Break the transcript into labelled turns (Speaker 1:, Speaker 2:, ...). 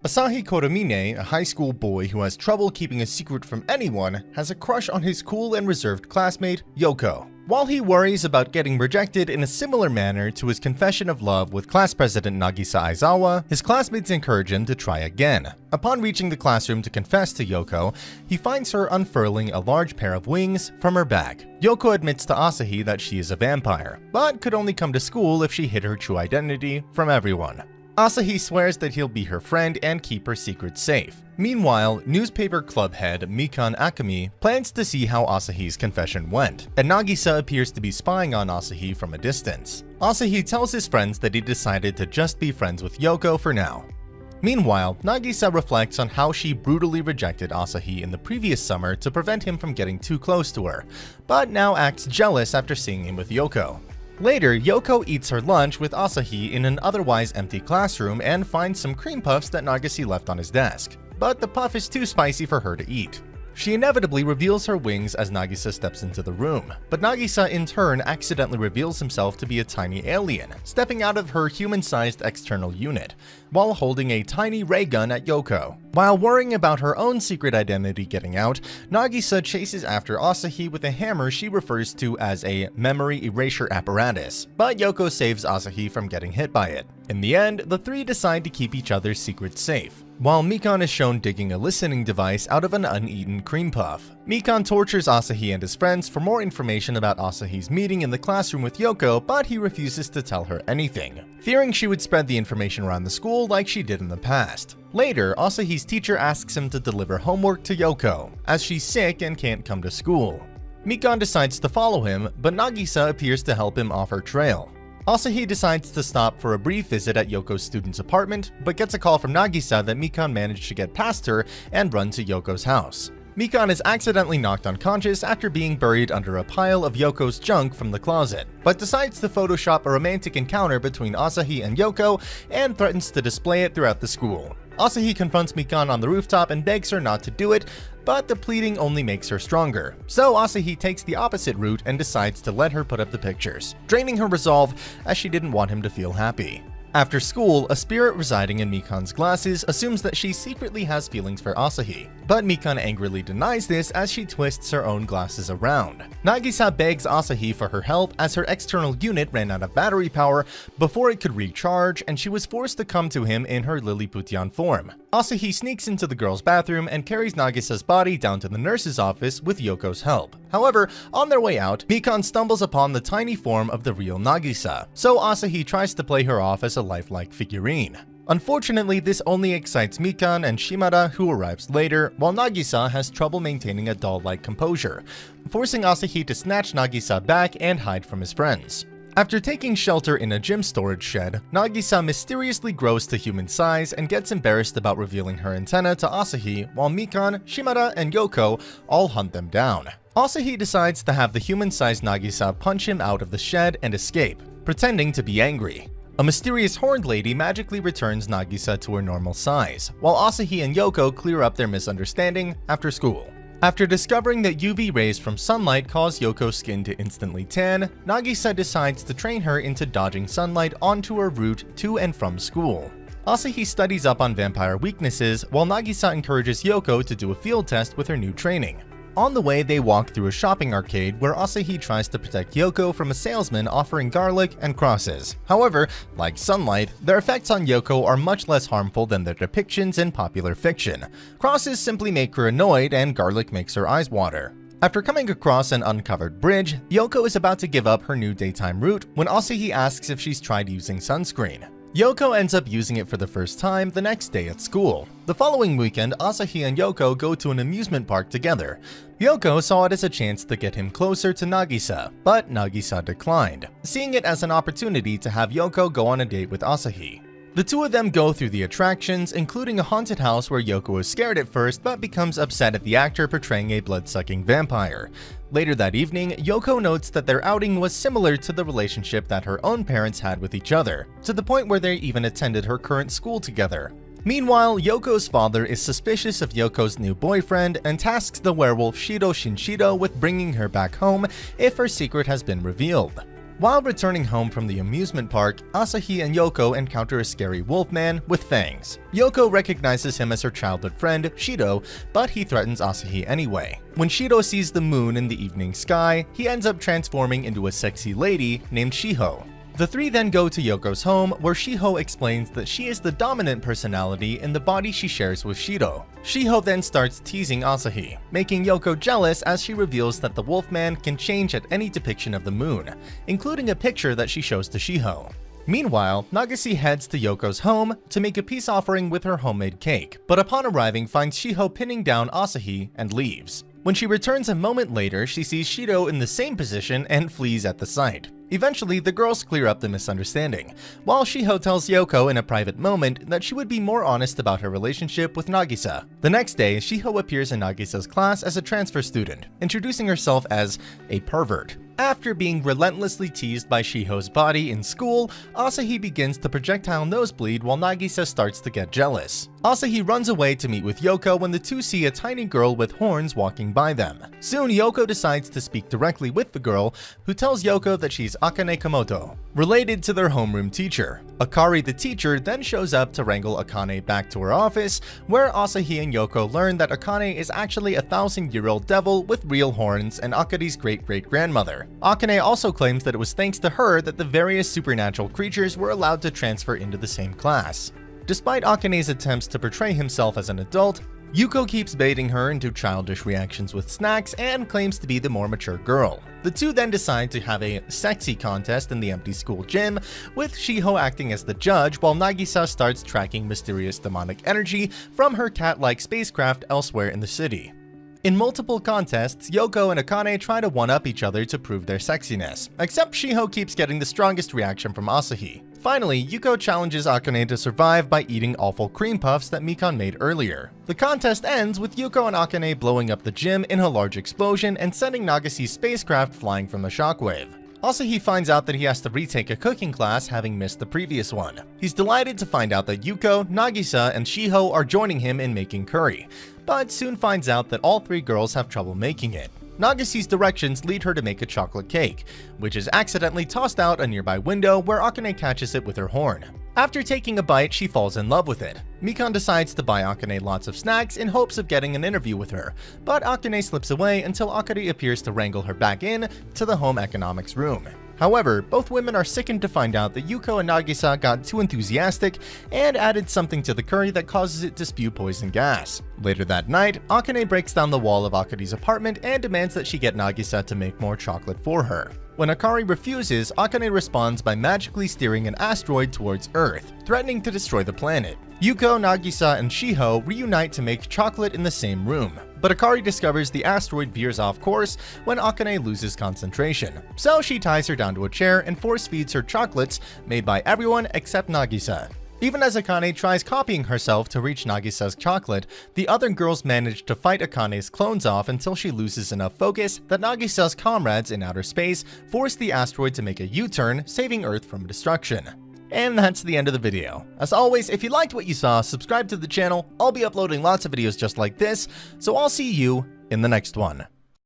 Speaker 1: Asahi Kuromine, a high school boy who has trouble keeping a secret from anyone, has a crush on his cool and reserved classmate, Yōko. While he worries about getting rejected in a similar manner to his confession of love with class president Nagisa Aizawa, his classmates encourage him to try again. Upon reaching the classroom to confess to Yōko, he finds her unfurling a large pair of wings from her back. Yōko admits to Asahi that she is a vampire, but could only come to school if she hid her true identity from everyone. Asahi swears that he'll be her friend and keep her secret safe. Meanwhile, newspaper club head Mikan Akemi plans to see how Asahi's confession went, and Nagisa appears to be spying on Asahi from a distance. Asahi tells his friends that he decided to just be friends with Yōko for now. Meanwhile, Nagisa reflects on how she brutally rejected Asahi in the previous summer to prevent him from getting too close to her, but now acts jealous after seeing him with Yōko. Later, Yōko eats her lunch with Asahi in an otherwise empty classroom and finds some cream puffs that Nagisa left on his desk, but the puff is too spicy for her to eat. She inevitably reveals her wings as Nagisa steps into the room, but Nagisa in turn accidentally reveals himself to be a tiny alien, stepping out of her human-sized external unit, while holding a tiny ray gun at Yōko. While worrying about her own secret identity getting out, Nagisa chases after Asahi with a hammer she refers to as a memory erasure apparatus, but Yōko saves Asahi from getting hit by it. In the end, the three decide to keep each other's secrets safe, while Mikan is shown digging a listening device out of an uneaten cream puff. Mikan tortures Asahi and his friends for more information about Asahi's meeting in the classroom with Yōko, but he refuses to tell her anything, fearing she would spread the information around the school like she did in the past. Later, Asahi's teacher asks him to deliver homework to Yōko, as she's sick and can't come to school. Mikan decides to follow him, but Nagisa appears to help him off her trail. Asahi decides to stop for a brief visit at Yōko's student's apartment, but gets a call from Nagisa that Mikan managed to get past her and run to Yōko's house. Mikan is accidentally knocked unconscious after being buried under a pile of Yōko's junk from the closet, but decides to Photoshop a romantic encounter between Asahi and Yōko and threatens to display it throughout the school. Asahi confronts Mikan on the rooftop and begs her not to do it, but the pleading only makes her stronger. So Asahi takes the opposite route and decides to let her put up the pictures, draining her resolve as she didn't want him to feel happy. After school, a spirit residing in Mikan's glasses assumes that she secretly has feelings for Asahi, but Mikan angrily denies this as she twists her own glasses around. Nagisa begs Asahi for her help as her external unit ran out of battery power before it could recharge, and she was forced to come to him in her Lilliputian form. Asahi sneaks into the girl's bathroom and carries Nagisa's body down to the nurse's office with Yoko's help. However, on their way out, Mikan stumbles upon the tiny form of the real Nagisa, so Asahi tries to play her off as a lifelike figurine. Unfortunately, this only excites Mikan and Shimada, who arrives later, while Nagisa has trouble maintaining a doll-like composure, forcing Asahi to snatch Nagisa back and hide from his friends. After taking shelter in a gym storage shed, Nagisa mysteriously grows to human size and gets embarrassed about revealing her antenna to Asahi, while Mikan, Shimada, and Yōko all hunt them down. Asahi decides to have the human-sized Nagisa punch him out of the shed and escape, pretending to be angry. A mysterious horned lady magically returns Nagisa to her normal size, while Asahi and Yōko clear up their misunderstanding after school. After discovering that UV rays from sunlight cause Yōko's skin to instantly tan, Nagisa decides to train her into dodging sunlight onto her route to and from school. Asahi studies up on vampire weaknesses, while Nagisa encourages Yōko to do a field test with her new training. On the way, they walk through a shopping arcade where Asahi tries to protect Yōko from a salesman offering garlic and crosses. However, like sunlight, their effects on Yōko are much less harmful than their depictions in popular fiction. Crosses simply make her annoyed, and garlic makes her eyes water. After coming across an uncovered bridge, Yōko is about to give up her new daytime route when Asahi asks if she's tried using sunscreen. Yōko ends up using it for the first time the next day at school. The following weekend, Asahi and Yōko go to an amusement park together. Yōko saw it as a chance to get him closer to Nagisa, but Nagisa declined, seeing it as an opportunity to have Yōko go on a date with Asahi. The two of them go through the attractions, including a haunted house where Yōko is scared at first but becomes upset at the actor portraying a blood-sucking vampire. Later that evening, Yōko notes that their outing was similar to the relationship that her own parents had with each other, to the point where they even attended her current school together. Meanwhile, Yoko's father is suspicious of Yoko's new boyfriend and tasks the werewolf Shiro Shinshiro with bringing her back home if her secret has been revealed. While returning home from the amusement park, Asahi and Yōko encounter a scary wolfman with fangs. Yōko recognizes him as her childhood friend, Shido, but he threatens Asahi anyway. When Shido sees the moon in the evening sky, he ends up transforming into a sexy lady named Shiho. The three then go to Yoko's home, where Shiho explains that she is the dominant personality in the body she shares with Shido. Shiho then starts teasing Asahi, making Yōko jealous as she reveals that the Wolfman can change at any depiction of the moon, including a picture that she shows to Shiho. Meanwhile, Nagase heads to Yoko's home to make a peace offering with her homemade cake, but upon arriving finds Shiho pinning down Asahi and leaves. When she returns a moment later, she sees Shido in the same position and flees at the sight. Eventually, the girls clear up the misunderstanding, while Shiho tells Yōko in a private moment that she would be more honest about her relationship with Nagisa. The next day, Shiho appears in Nagisa's class as a transfer student, introducing herself as a pervert. After being relentlessly teased by Shiho's body in school, Asahi begins to projectile nosebleed while Nagisa starts to get jealous. Asahi runs away to meet with Yōko when the two see a tiny girl with horns walking by them. Soon, Yōko decides to speak directly with the girl, who tells Yōko that she's Akane Komoto, related to their homeroom teacher. Akari the teacher then shows up to wrangle Akane back to her office, where Asahi and Yōko learn that Akane is actually a 1,000-year-old devil with real horns and Akari's great-great-grandmother. Akane also claims that it was thanks to her that the various supernatural creatures were allowed to transfer into the same class. Despite Akane's attempts to portray himself as an adult, Yuko keeps baiting her into childish reactions with snacks and claims to be the more mature girl. The two then decide to have a sexy contest in the empty school gym, with Shiho acting as the judge while Nagisa starts tracking mysterious demonic energy from her cat-like spacecraft elsewhere in the city. In multiple contests, Yōko and Akane try to one-up each other to prove their sexiness, except Shiho keeps getting the strongest reaction from Asahi. Finally, Yuko challenges Akane to survive by eating awful cream puffs that Mikan made earlier. The contest ends with Yuko and Akane blowing up the gym in a large explosion and sending Nagase's spacecraft flying from the shockwave. Asahi finds out that he has to retake a cooking class, having missed the previous one. He's delighted to find out that Yuko, Nagisa, and Shiho are joining him in making curry, but soon finds out that all three girls have trouble making it. Nagase's directions lead her to make a chocolate cake, which is accidentally tossed out a nearby window where Akane catches it with her horn. After taking a bite, she falls in love with it. Mikan decides to buy Akane lots of snacks in hopes of getting an interview with her, but Akane slips away until Akari appears to wrangle her back in to the home economics room. However, both women are sickened to find out that Yuko and Nagisa got too enthusiastic and added something to the curry that causes it to spew poison gas. Later that night, Akane breaks down the wall of Akari's apartment and demands that she get Nagisa to make more chocolate for her. When Akari refuses, Akane responds by magically steering an asteroid towards Earth, threatening to destroy the planet. Yuko, Nagisa, and Shiho reunite to make chocolate in the same room, but Akari discovers the asteroid veers off course when Akane loses concentration. So she ties her down to a chair and force feeds her chocolates made by everyone except Nagisa. Even as Akane tries copying herself to reach Nagisa's chocolate, the other girls manage to fight Akane's clones off until she loses enough focus that Nagisa's comrades in outer space force the asteroid to make a U-turn, saving Earth from destruction. And that's the end of the video. As always, if you liked what you saw, subscribe to the channel. I'll be uploading lots of videos just like this, so I'll see you in the next one.